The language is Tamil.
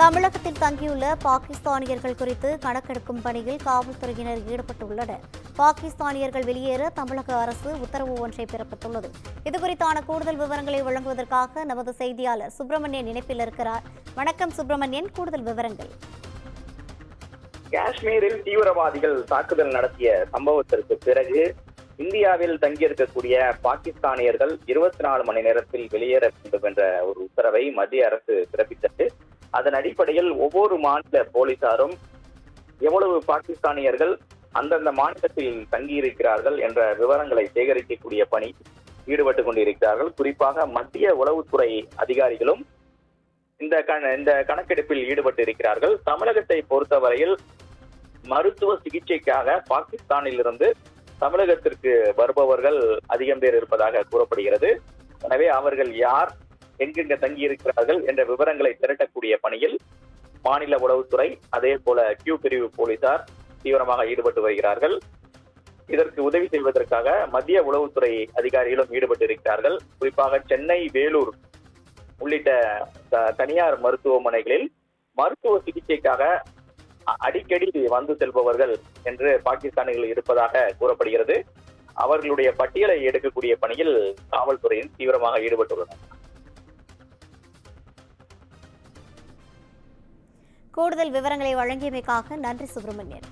தமிழகத்தில் தங்கியுள்ள பாகிஸ்தானியர்கள் குறித்து கணக்கெடுக்கும் பணியில் காவல்துறையினர் ஈடுபட்டுள்ளனர். பாகிஸ்தானியர்கள் வெளியேற தமிழக அரசு உத்தரவு ஒன்றை பிறப்பித்துள்ளது. இதுகுறித்தான கூடுதல் விவரங்களை வழங்குவதற்காக நமது செய்தியாளர் சுப்பிரமணியன் இணைப்பில் இருக்கிறார். வணக்கம் சுப்பிரமணியன், கூடுதல் விவரங்கள். காஷ்மீரில் தீவிரவாதிகள் தாக்குதல் நடத்திய சம்பவத்திற்கு பிறகு இந்தியாவில் தங்கியிருக்கக்கூடிய பாகிஸ்தானியர்கள் 24 மணி நேரத்தில் வெளியேற வேண்டும் என்ற ஒரு உத்தரவை மத்திய அரசு பிறப்பித்தது. அதன் அடிப்படையில் ஒவ்வொரு மாநில போலீசாரும் எவ்வளவு பாகிஸ்தானியர்கள் அந்தந்த மாநிலத்தில் தங்கியிருக்கிறார்கள் என்ற விவரங்களை சேகரிக்கக்கூடிய பணி ஈடுபட்டுக் கொண்டிருக்கிறார்கள். குறிப்பாக மத்திய உளவுத்துறை அதிகாரிகளும் இந்த கணக்கெடுப்பில் ஈடுபட்டு இருக்கிறார்கள். தமிழகத்தை பொறுத்தவரையில் மருத்துவ சிகிச்சைக்காக பாகிஸ்தானில் இருந்து தமிழகத்திற்கு வருபவர்கள் அதிகம் பேர் இருப்பதாக கூறப்படுகிறது. எனவே அவர்கள் யார், எங்கெங்க தங்கியிருக்கிறார்கள் என்ற விவரங்களை திரட்டக்கூடிய பணியில் மாநில உளவுத்துறை, அதே போல கியூ பிரிவு போலீசார் தீவிரமாக ஈடுபட்டு வருகிறார்கள். இதற்கு உதவி செய்வதற்காக மத்திய உளவுத்துறை அதிகாரிகளும் ஈடுபட்டு இருக்கிறார்கள். குறிப்பாக சென்னை, வேலூர் உள்ளிட்ட தனியார் மருத்துவமனைகளில் மருத்துவ சிகிச்சைக்காக அடிக்கடி வந்து செல்பவர்கள் என்று பாகிஸ்தானிகள் இருப்பதாக கூறப்படுகிறது. அவர்களுடைய பட்டியலை எடுக்கக்கூடிய பணியில் காவல்துறையின் தீவிரமாக ஈடுபட்டுள்ளனர். கூடுதல் விவரங்களை வழங்கியமைக்காக நன்றி சுப்பிரமணியன்.